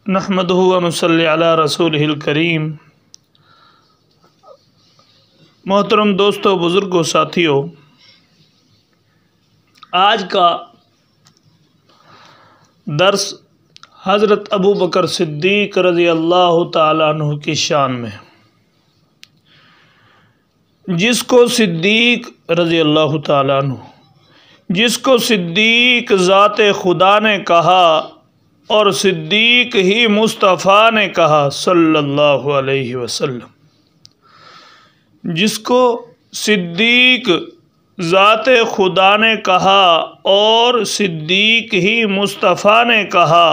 नहमदुहु व नुसल्ली अला रसूलिहिल करीम। मोहतरम दोस्तों, बुज़ुर्गों, साथियों, आज का दर्स हज़रत अबू बकर सिद्दीक़ रज़ी अल्लाह तआला अन्हु की शान में। जिसको सिद्दीक़ रज़ी अल्लाह तआला अन्हु, जिसको सिद्दीक़ ज़ाते खुदा ने कहा और सिद्दीक़ ही मुस्तफ़ा ने कहा सल्लल्लाहु अलैहि वसल्लम। जिसको सिद्दीक़ ज़ाते खुदा ने कहा और सिद्दीक़ ही मुस्तफ़ा ने कहा,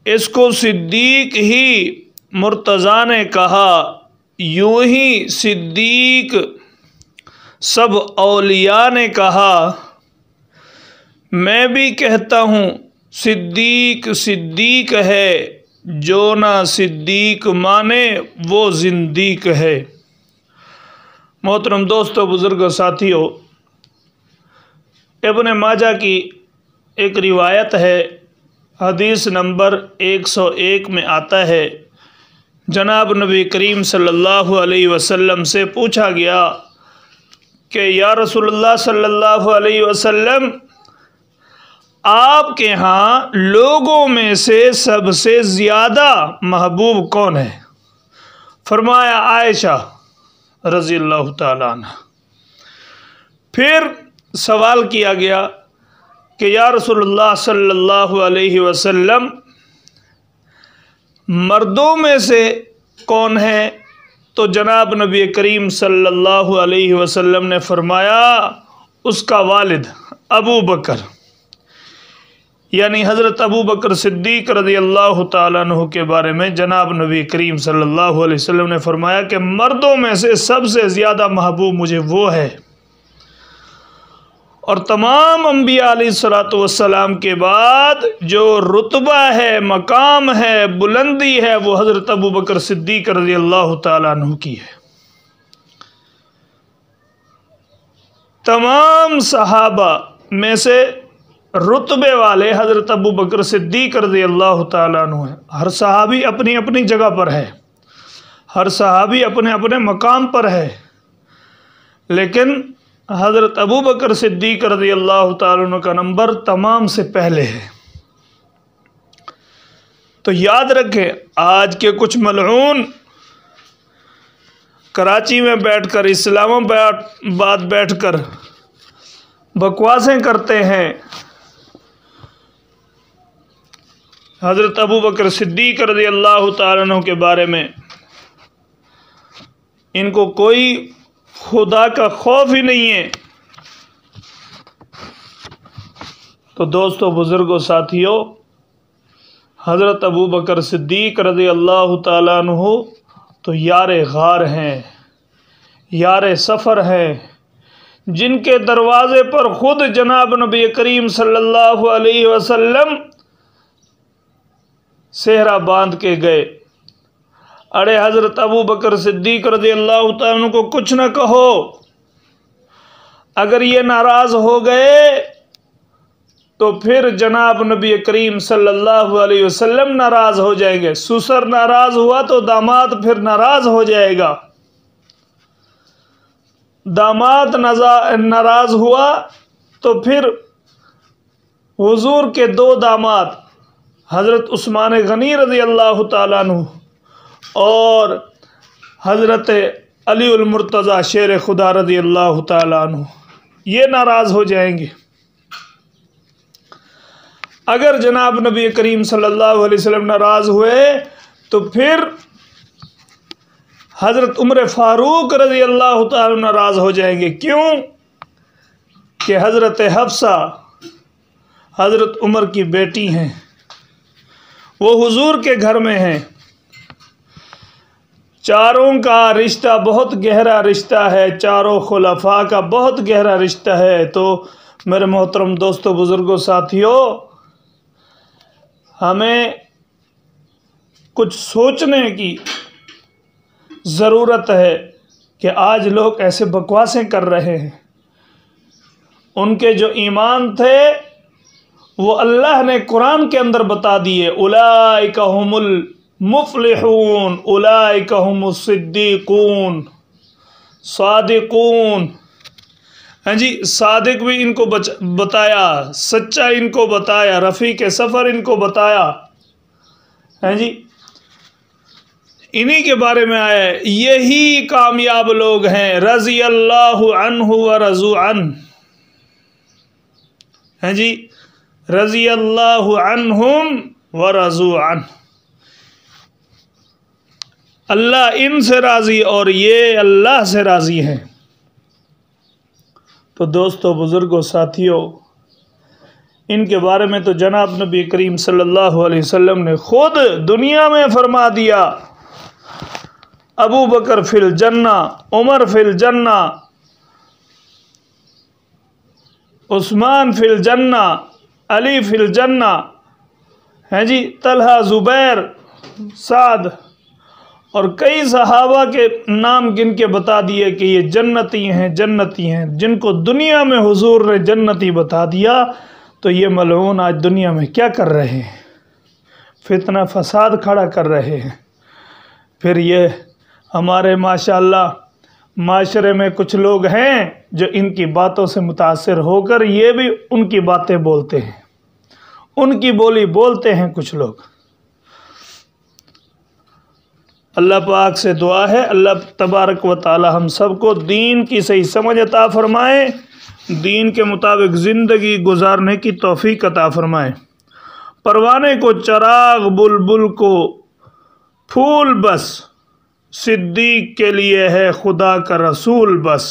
इसको सिद्दीक़ ही मुर्तज़ा ने कहा। यूँ ही सिद्दीक़ सब औलिया ने कहा। मैं भी कहता हूँ सिद्दीक़ सिद्दीक़ है, जो ना सिद्दीक़ माने वो ज़िंदीक़ है। मोहतरम दोस्तों, बुज़ुर्गों, साथियों, इब्न माजा की एक रिवायत है, हदीस नंबर 101 में आता है, जनाब नबी करीम सल्लल्लाहु अलैहि वसल्लम से पूछा गया कि या रसूलुल्लाह सल्लल्लाहु अलैहि वसल्लम, आपके यहाँ लोगों में से सबसे ज़्यादा महबूब कौन है? फरमाया आयशा रज़ी अल्लाह तआला अन्हा। फिर सवाल किया गया कि या रसूलुल्लाह सल्लल्लाहु अलैहि वसल्लम, मर्दों में से कौन है? तो जनाब नबी करीम सल्लल्लाहु अलैहि वसल्लम ने फरमाया उसका वालिद अबू बकर, यानी हज़रत अबू बकर सिद्दीक़ रज़ी अल्लाह तआला अन्हु के बारे में जनाब नबी करीम सल्लल्लाहु अलैहि वसल्लम ने फरमाया कि मर्दों में से सबसे ज़्यादा महबूब मुझे वो है, और तमाम अंबिया अलैहिस्सलातु वस्सलाम के बाद जो रुतबा है, मकाम है, बुलंदी है, वो हज़रत अबू बकर सिद्दीक़ रज़ी अल्लाह तआला अन्हु की है। तमाम सहाबा में से रुतबे वाले हज़रत अबू बकर सिद्दीक़ रज़ी अल्लाह तआला अन्हु है। हर सहाबी अपनी अपनी जगह पर है, हर सहाबी अपने अपने मकाम पर है, लेकिन हज़रत अबू बकर सिद्दीक़ रज़ी अल्लाह तआला अन्हु का नंबर तमाम से पहले है। तो याद रखें, आज के कुछ मलऊन कराची में बैठकर, इस्लामाबाद बैठकर बकवासें करते हैं। हज़रत अबू बकर सिद्दीक़ रज़ी अल्लाह तआला अन्हु के बारे में इनको कोई खुदा का खौफ ही नहीं है। तो दोस्तों, बुज़ुर्गों, साथियों, हज़रत अबू बकर सिद्दीक़ रज़ी अल्लाह तआला अन्हु तो यारे गार हैं, यारे सफ़र हैं, जिनके दरवाज़े पर ख़ुद जनाब नबी करीम सल्लल्लाहु अलैहि वसल्लम सेहरा बांध के गए। अरे हज़रत अबू बकर सिद्दीक़ रज़ी अल्लाह तआला अन्हु को कुछ न कहो, अगर ये नाराज़ हो गए तो फिर जनाब नबी करीम सल्लल्लाहु अलैहि वसल्लम नाराज़ हो जाएंगे। ससुर नाराज़ हुआ तो दामाद फिर नाराज़ हो जाएगा, दामाद नाराज़ हुआ तो फिर हुजूर के दो दामाद हज़रत उस्मान गनी रज़ी अल्लाह तआला अन्हु और हज़रत अली उल मुर्तज़ा शेर खुदा रज़ी अल्लाह तआला अन्हु, ये नाराज़ हो जाएंगे। अगर जनाब नबी करीम सल्लल्लाहु अलैहि वसल्लम नाराज़ हुए तो फिर हज़रत उमर फ़ारूक रज़ी अल्लाह तआला नाराज़ हो जाएंगे। क्यों कि हज़रत हफ्सा हज़रत उमर की बेटी हैं, वो हुजूर के घर में हैं। चारों का रिश्ता बहुत गहरा रिश्ता है, चारों खुलफा का बहुत गहरा रिश्ता है। तो मेरे मोहतरम दोस्तों, बुज़ुर्गों, साथियों, हमें कुछ सोचने की ज़रूरत है कि आज लोग ऐसे बकवासें कर रहे हैं। उनके जो ईमान थे वो अल्लाह ने कुरान के अंदर बता दिए, उलाइका हुमुल मुफ्लिहून, उलाइका हुमुस सिद्दीकून, सादिकून। हाँ जी, सादिक भी इनको बताया, सच्चा इनको बताया, रफ़ीक सफ़र इनको बताया। हाँ जी, इन्हीं के बारे में आया है, यही कामयाब लोग हैं। रज़ी अल्लाहु अन्हु व रज़ू अन। हाँ जी, रज़ी अल्लाहु अन्हुम व रज़ू अन। अल्लाह इनसे राज़ी और ये अल्लाह से राज़ी हैं। तो दोस्तों, बुज़ुर्गों, साथियों, इनके बारे में तो जनाब नबी करीम सल्लल्लाहु अलैहि वसल्लम ने खुद दुनिया में फरमा दिया, अबू बकर फिल जन्ना, उमर फिल जन्ना, उस्मान फिल जन्ना, अली फिल जन्ना। है जी, तलहा, ज़ुबैर, साद और कई सहाबा के नाम गिन के बता दिए कि ये जन्नती हैं, जन्नती हैं। जिनको दुनिया में हुजूर ने जन्नती बता दिया, तो ये मलऊन आज दुनिया में क्या कर रहे हैं? फितना फसाद खड़ा कर रहे हैं। फिर ये हमारे माशाअल्लाह माशरे में कुछ लोग हैं जो इनकी बातों से मुतासिर होकर ये भी उनकी बातें बोलते हैं, उनकी बोली बोलते हैं कुछ लोग। अल्लाह पाक से दुआ है, अल्लाह तबारक व ताला हम सबको दीन की सही समझ अता फरमाए, दीन के मुताबिक ज़िंदगी गुजारने की तौफीक अता फरमाए। परवाने को चराग, बुलबुल को फूल बस, सिद्दीक के लिए है खुदा का रसूल बस।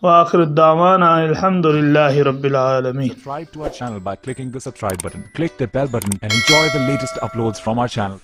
व आखिर दावाना अल्हम्दुलिल्लाहि रब्बिल आलमीन। Subscribe to our channel by clicking the subscribe button. Click the bell button and enjoy the latest uploads from our channel.